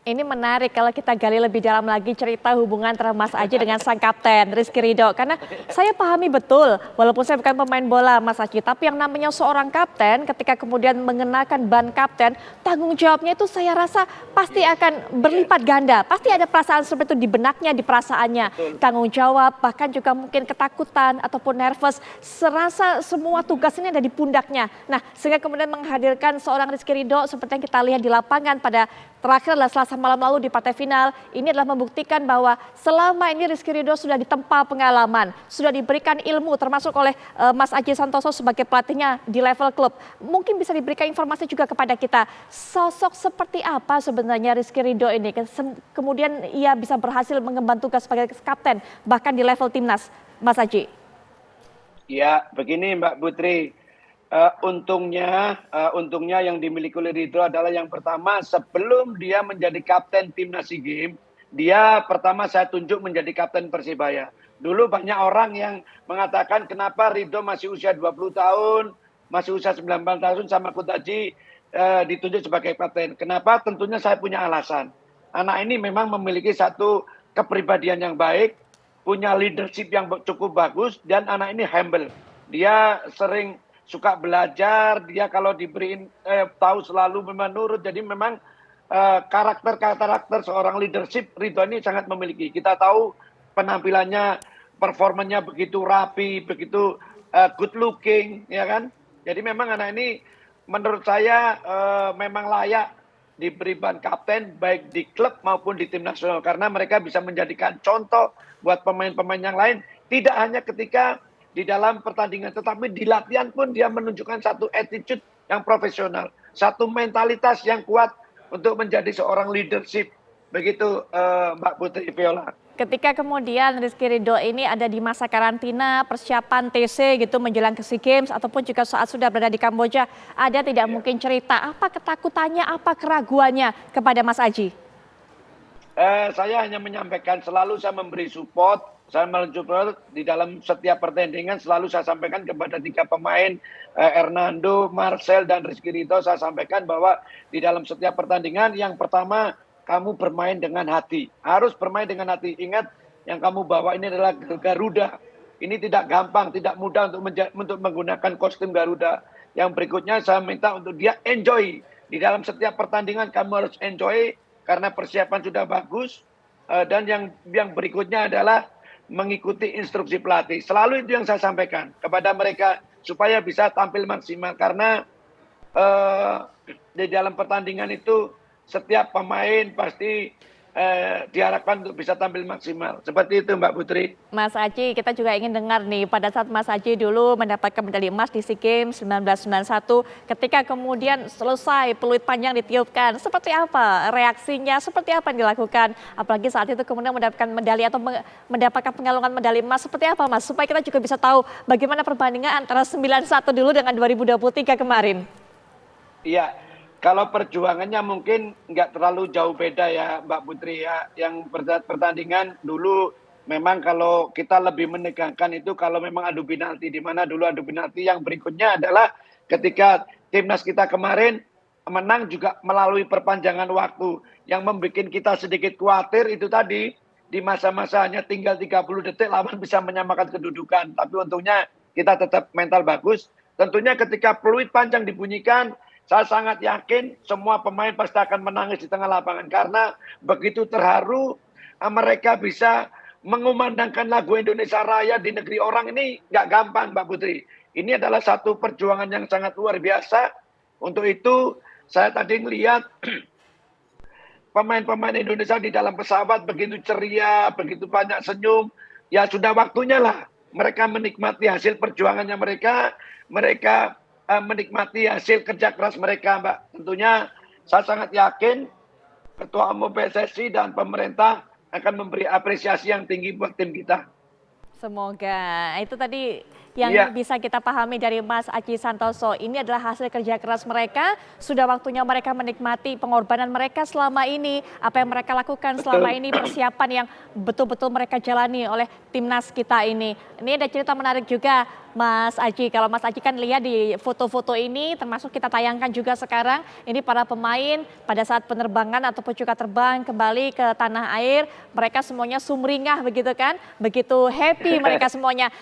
Ini menarik kalau kita gali lebih dalam lagi cerita hubungan antara Mas Aji dengan sang kapten Rizky Ridho. Karena saya pahami betul, walaupun saya bukan pemain bola Mas Aji, tapi yang namanya seorang kapten ketika kemudian mengenakan ban kapten, tanggung jawabnya itu saya rasa pasti akan berlipat ganda. Pasti ada perasaan seperti itu di benaknya, di perasaannya. Tanggung jawab, bahkan juga mungkin ketakutan ataupun nervous. Serasa semua tugas ini ada di pundaknya. Nah, sehingga kemudian menghadirkan seorang Rizky Ridho seperti yang kita lihat di lapangan pada terakhir adalah Selasa malam lalu di partai final, ini adalah membuktikan bahwa selama ini Rizky Ridho sudah ditempa pengalaman, sudah diberikan ilmu termasuk oleh Mas Aji Santoso sebagai pelatihnya di level klub. Mungkin bisa diberikan informasi juga kepada kita, sosok seperti apa sebenarnya Rizky Ridho ini, kemudian ia bisa berhasil mengemban tugas sebagai kapten bahkan di level timnas, Mas Aji. Ya, begini Mbak Putri. Untungnya yang dimiliki oleh Ridho adalah yang pertama, sebelum dia menjadi kapten timnas SEA Games, dia pertama saya tunjuk menjadi kapten Persibaya. Dulu banyak orang yang mengatakan kenapa Ridho masih usia 20 tahun, masih usia 19 tahun sama Coach Aji ditunjuk sebagai kapten. Kenapa? Tentunya saya punya alasan. Anak ini memang memiliki satu kepribadian yang baik, punya leadership yang cukup bagus, dan anak ini humble. Dia sering suka belajar, dia kalau diberiin tahu selalu menurut. Jadi memang karakter seorang leadership Ridho ini sangat memiliki. Kita tahu penampilannya, performanya begitu rapi, begitu good looking, ya kan. Jadi memang anak ini menurut saya memang layak diberi ban kapten baik di klub maupun di tim nasional, karena mereka bisa menjadikan contoh buat pemain-pemain yang lain, tidak hanya ketika di dalam pertandingan, tetapi di latihan pun dia menunjukkan satu attitude yang profesional, satu mentalitas yang kuat untuk menjadi seorang leadership. Begitu Mbak Putri Viola. Ketika kemudian Rizky Ridho ini ada di masa karantina, persiapan TC gitu menjelang ke SEA Games ataupun juga saat sudah berada di Kamboja, ada tidak mungkin cerita apa ketakutannya, apa keraguannya kepada Mas Aji? Saya hanya menyampaikan, selalu saya memberi support, saya mensupport di dalam setiap pertandingan, selalu saya sampaikan kepada 3 pemain, Hernando, Marcel, dan Rizky Ridho, saya sampaikan bahwa di dalam setiap pertandingan yang pertama, kamu bermain dengan hati, harus bermain dengan hati. Ingat, yang kamu bawa ini adalah Garuda. Ini tidak gampang, tidak mudah untuk menggunakan kostum Garuda. Yang berikutnya saya minta untuk dia enjoy. Di dalam setiap pertandingan kamu harus enjoy, karena persiapan sudah bagus. Dan yang berikutnya adalah mengikuti instruksi pelatih. Selalu itu yang saya sampaikan kepada mereka supaya bisa tampil maksimal. Karena di dalam pertandingan itu setiap pemain pasti diharapkan untuk bisa tampil maksimal. Seperti itu Mbak Putri. Mas Aji, kita juga ingin dengar nih, pada saat Mas Aji dulu mendapatkan medali emas di SEA Games 1991, ketika kemudian selesai peluit panjang ditiupkan, seperti apa reaksinya, seperti apa yang dilakukan? Apalagi saat itu kemudian mendapatkan medali atau mendapatkan pengalungan medali emas, seperti apa Mas? Supaya kita juga bisa tahu bagaimana perbandingan antara 91 dulu dengan 2023 kemarin. Iya. Kalau perjuangannya mungkin nggak terlalu jauh beda ya Mbak Putri ya. Yang pertandingan dulu memang kalau kita lebih menegangkan itu kalau memang adu penalti. Di mana dulu adu penalti, yang berikutnya adalah ketika timnas kita kemarin menang juga melalui perpanjangan waktu. Yang membuat kita sedikit khawatir itu tadi, di masa-masanya tinggal 30 detik lawan bisa menyamakan kedudukan. Tapi untungnya kita tetap mental bagus. Tentunya ketika peluit panjang dibunyikan, saya sangat yakin semua pemain pasti akan menangis di tengah lapangan. Karena begitu terharu mereka bisa mengumandangkan lagu Indonesia Raya di negeri orang. Ini nggak gampang Mbak Putri. Ini adalah satu perjuangan yang sangat luar biasa. Untuk itu saya tadi melihat pemain-pemain Indonesia di dalam pesawat begitu ceria, begitu banyak senyum. Ya sudah waktunya lah mereka menikmati hasil perjuangannya mereka menikmati hasil kerja keras mereka, Mbak. Tentunya saya sangat yakin Ketua Umum PSSI dan pemerintah akan memberi apresiasi yang tinggi buat tim kita. Semoga. Itu tadi yang bisa kita pahami dari Mas Aji Santoso. Ini adalah hasil kerja keras mereka. Sudah waktunya mereka menikmati pengorbanan mereka selama ini. Apa yang mereka lakukan selama ini, persiapan yang betul-betul mereka jalani oleh timnas kita ini. Ini ada cerita menarik juga. Mas Aji. Kalau Mas Aji kan lihat di foto-foto ini, termasuk kita tayangkan juga sekarang, ini para pemain pada saat penerbangan ataupun juga terbang kembali ke tanah air, mereka semuanya sumringah begitu kan, begitu happy mereka semuanya.